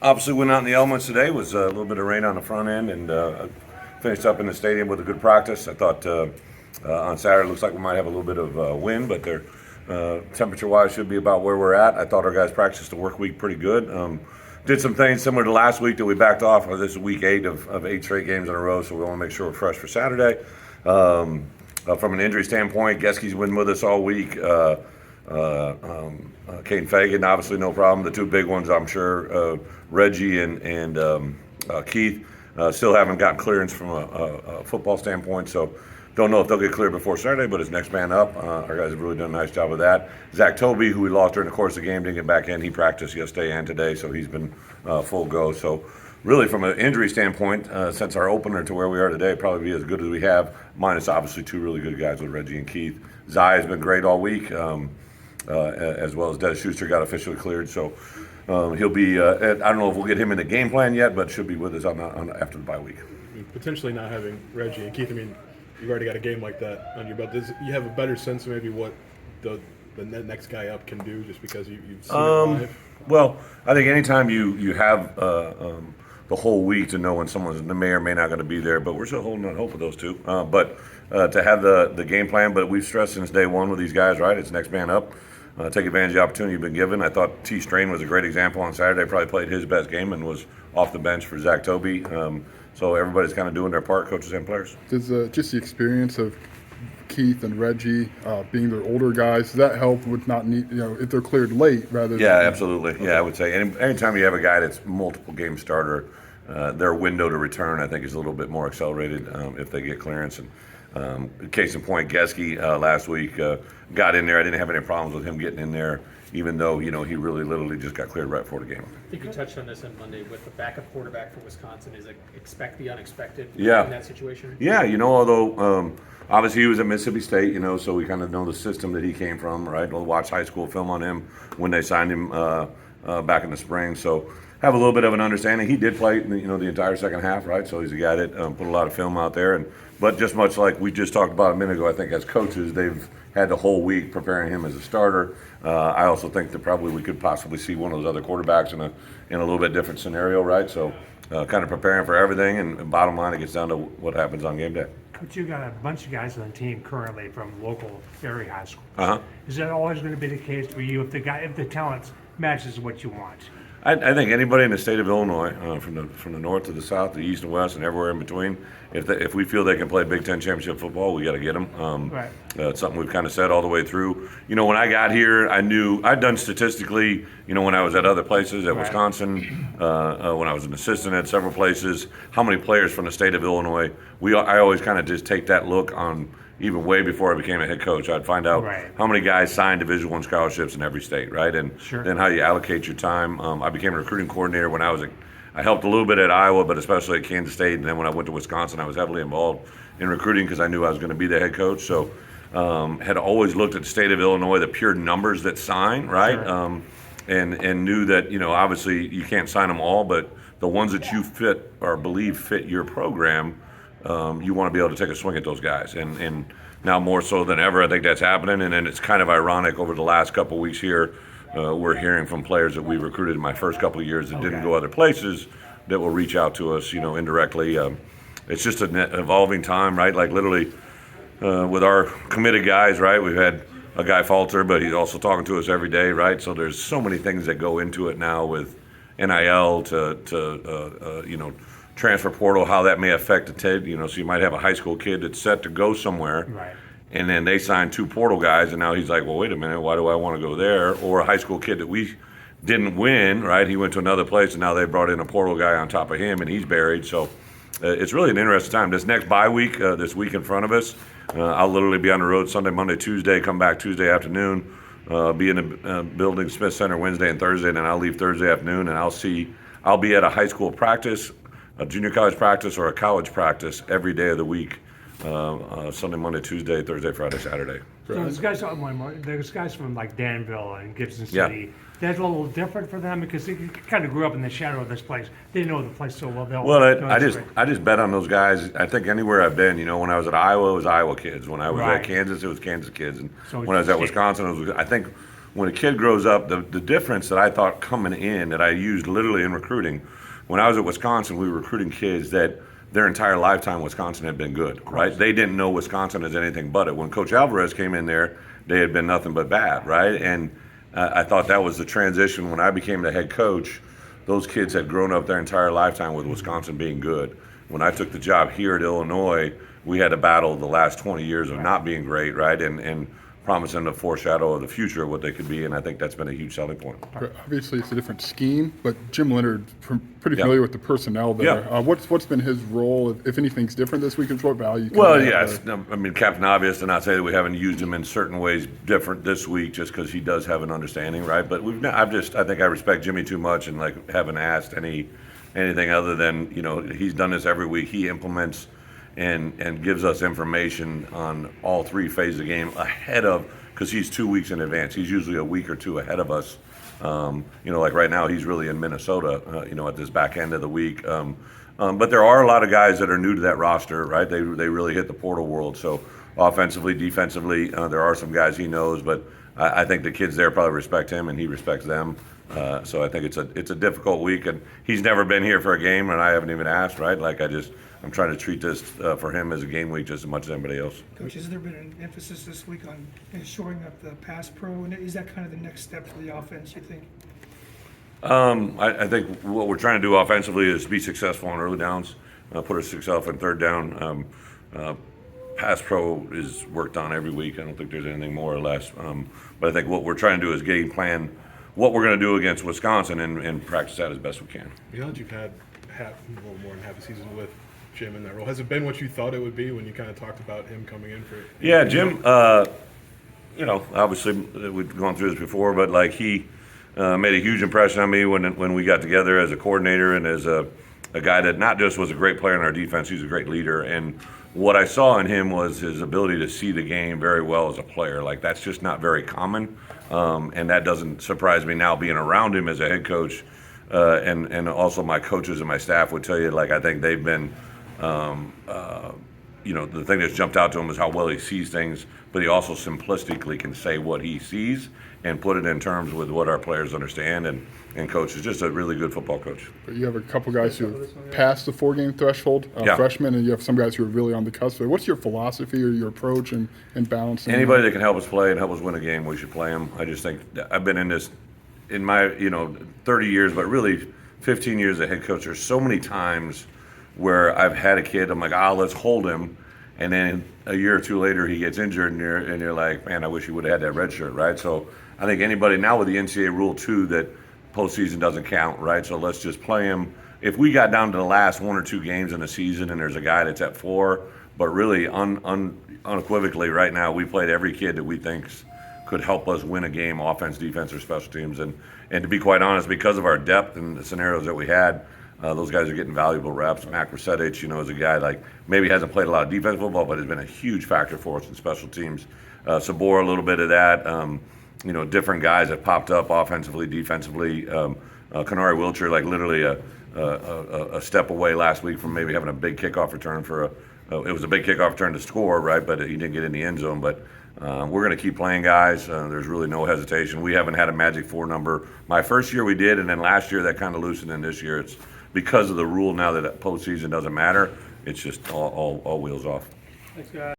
Obviously went out in the elements today. Was a little bit of rain on the front end, and finished up in the stadium with a good practice. I thought on Saturday it looks like we might have a little bit of wind, but they're temperature-wise should be about where we're at. I thought our guys practiced the work week pretty good. Did some things similar to last week that we backed off. This is week 8 of 8 straight games in a row, so we want to make sure we're fresh for Saturday. From an injury standpoint, Geski's been with us all week. Kane Fagan, obviously no problem. The two big ones, I'm sure, Reggie and Keith, still haven't gotten clearance from a football standpoint, so don't know if they'll get cleared before Saturday, but it's next man up. Our guys have really done a nice job of that. Zach Toby, who we lost during the course of the game, didn't get back in. He practiced yesterday and today, so he's been full go. So really, from an injury standpoint, since our opener to where we are today, probably be as good as we have, minus obviously two really good guys with Reggie and Keith. Zai has been great all week. As well as Des Schuster got officially cleared, so he'll be. I don't know if we'll get him in the game plan yet, but should be with us after the bye week. Potentially not having Reggie and Keith. I mean, you've already got a game like that on your belt. Does you have a better sense of maybe what the next guy up can do, just because you've seen it live? Well, I think anytime you have the whole week to know when someone's may or may not going to be there, but we're still holding on hope with those two. But to have the game plan, but we've stressed since day one with these guys, right? It's next man up. Take advantage of the opportunity you've been given. I thought T. Strain was a great example on Saturday. Probably played his best game and was off the bench for Zach Toby. So everybody's kind of doing their part, coaches and players. Does just the experience of Keith and Reggie being their older guys, does that help with not need, if they're cleared late rather than? Yeah, absolutely. Okay. Yeah, I would say anytime you have a guy that's multiple game starter, their window to return, I think, is a little bit more accelerated if they get clearance. And case in point, Geski last week got in there. I didn't have any problems with him getting in there, even though he really literally just got cleared right before the game. I think you touched on this on Monday with the backup quarterback for Wisconsin. Is it expect the unexpected in that situation? Yeah, although obviously he was at Mississippi State, so we kind of know the system that he came from, right? We'll watch high school film on him when they signed him back in the spring. So have a little bit of an understanding. He did play, the entire second half, right? So he's a guy that put a lot of film out there. But just much like we just talked about a minute ago, I think as coaches, they've had the whole week preparing him as a starter. I also think that probably we could possibly see one of those other quarterbacks in a little bit different scenario, right? So kind of preparing for everything, and bottom line, it gets down to what happens on game day. But you got a bunch of guys on the team currently from local area high schools. Uh-huh. Is that always going to be the case for you if the talent matches what you want? I think anybody in the state of Illinois, from the north to the south, the east and west, and everywhere in between, if we feel they can play Big Ten championship football, we got to get them. Right. It's something we've kind of said all the way through. When I got here, I knew I'd done statistically. When I was at other places, at Wisconsin, when I was an assistant at several places, how many players from the state of Illinois. I always kind of just take that look on. Even way before I became a head coach, I'd find out how many guys signed Division I scholarships in every state, right? And then how you allocate your time. I became a recruiting coordinator when I helped a little bit at Iowa, but especially at Kansas State. And then when I went to Wisconsin, I was heavily involved in recruiting because I knew I was going to be the head coach. So had always looked at the state of Illinois, the pure numbers that sign, right? And knew that, obviously you can't sign them all, but the ones that you fit or believe fit your program, you want to be able to take a swing at those guys, and now more so than ever, I think that's happening. And then it's kind of ironic over the last couple of weeks here, we're hearing from players that we recruited in my first couple of years that didn't go other places that will reach out to us, indirectly. It's just an evolving time, right? Like literally with our committed guys, right? We've had a guy falter, but he's also talking to us every day, right? So there's so many things that go into it now with NIL to transfer portal, how that may affect the kid. So you might have a high school kid that's set to go somewhere, right? And then they sign 2 portal guys, and now he's like, well, wait a minute, why do I want to go there? Or a high school kid that we didn't win, right? He went to another place, and now they brought in a portal guy on top of him, and he's buried. So it's really an interesting time. This next bye week, this week in front of us, I'll literally be on the road Sunday, Monday, Tuesday, come back Tuesday afternoon, be in the building, Smith Center, Wednesday and Thursday, and then I'll leave Thursday afternoon, and I'll be at a high school practice, a junior college practice, or a college practice every day of the week, Sunday, Monday, Tuesday, Thursday, Friday, Saturday. So there's guys from like Danville and Gibson City. That's a little different for them because they kind of grew up in the shadow of this place. They know the place so well. I just bet on those guys. I think anywhere I've been, when I was at Iowa, it was Iowa kids. When I was at Kansas, it was Kansas kids. And when I was at Wisconsin, I think when a kid grows up, the difference that I thought coming in that I used literally in recruiting, when I was at Wisconsin, we were recruiting kids that their entire lifetime Wisconsin had been good, right? They didn't know Wisconsin as anything but it. When Coach Alvarez came in there, they had been nothing but bad, right? And I thought that was the transition when I became the head coach. Those kids had grown up their entire lifetime with Wisconsin being good. When I took the job here at Illinois, we had to battle the last 20 years of not being great, right? And promising to foreshadow of the future of what they could be, and I think that's been a huge selling point. Obviously, it's a different scheme, but Jim Leonhard, pretty Yeah. familiar with the personnel there. Yeah. What's been his role, if anything's different this week, and what value? Well, yes. I mean, Captain Obvious to not say that we haven't used him in certain ways different this week, just because he does have an understanding, right? But I think I respect Jimmy too much, and like haven't asked anything other than he's done this every week. He implements and gives us information on all three phases of the game ahead of, because he's 2 weeks in advance. He's usually a week or two ahead of us. Like right now, he's really in Minnesota, at this back end of the week. But there are a lot of guys that are new to that roster, right? They really hit the portal world. So offensively, defensively, there are some guys he knows, but I think the kids there probably respect him and he respects them. So I think it's a difficult week, and he's never been here for a game, and I haven't even asked, right? Like I'm trying to treat this for him as a game week just as much as anybody else. Coach, has there been an emphasis this week on shoring up the pass pro, and is that kind of the next step for the offense, you think? I think what we're trying to do offensively is be successful on early downs, put ourselves in third down. Pass pro is worked on every week. I don't think there's anything more or less. But I think what we're trying to do is game plan what we're going to do against Wisconsin and practice that as best we can. Now that you've had a little more than half a season with Jim in that role, has it been what you thought it would be when you kind of talked about him coming in for? Yeah, Jim. Obviously we've gone through this before, but like he made a huge impression on me when we got together as a coordinator and as a guy that not just was a great player in our defense, he's a great leader. And what I saw in him was his ability to see the game very well as a player. Like that's just not very common, and that doesn't surprise me now being around him as a head coach, and also my coaches and my staff would tell you, like I think they've been, the thing that's jumped out to him is how well he sees things, but he also simplistically can say what he sees and put it in terms with what our players understand, and coach is just a really good football coach. But you have a couple guys who have passed the 4-game threshold, Yeah. freshmen, and you have some guys who are really on the cusp. What's your philosophy or your approach in balancing? Anybody that can help us play and help us win a game, we should play them. I just think that I've been in this in my 30 years, but really 15 years as a head coach. There's so many times where I've had a kid, I'm like, let's hold him. And then a year or two later, he gets injured, and you're like, man, I wish he would have had that red shirt, right? So I think anybody now with the NCAA rule too that postseason doesn't count, right? So let's just play him. If we got down to the last 1 or 2 games in the season and there's a guy that's at 4, but really unequivocally right now, we played every kid that we think could help us win a game, offense, defense, or special teams. And to be quite honest, because of our depth and the scenarios that we had, those guys are getting valuable reps. Mac Rusedic, is a guy like maybe hasn't played a lot of defense football, but has been a huge factor for us in special teams. Sabor, a little bit of that. Different guys that popped up offensively, defensively. Kanari Wilcher, like literally a step away last week from maybe having a big kickoff return it was a big kickoff return to score, right? But he didn't get in the end zone. But we're going to keep playing guys. There's really no hesitation. We haven't had a magic 4 number. My first year we did, and then last year that kind of loosened, and this year it's because of the rule now that postseason doesn't matter. It's just all wheels off. Thanks, guys.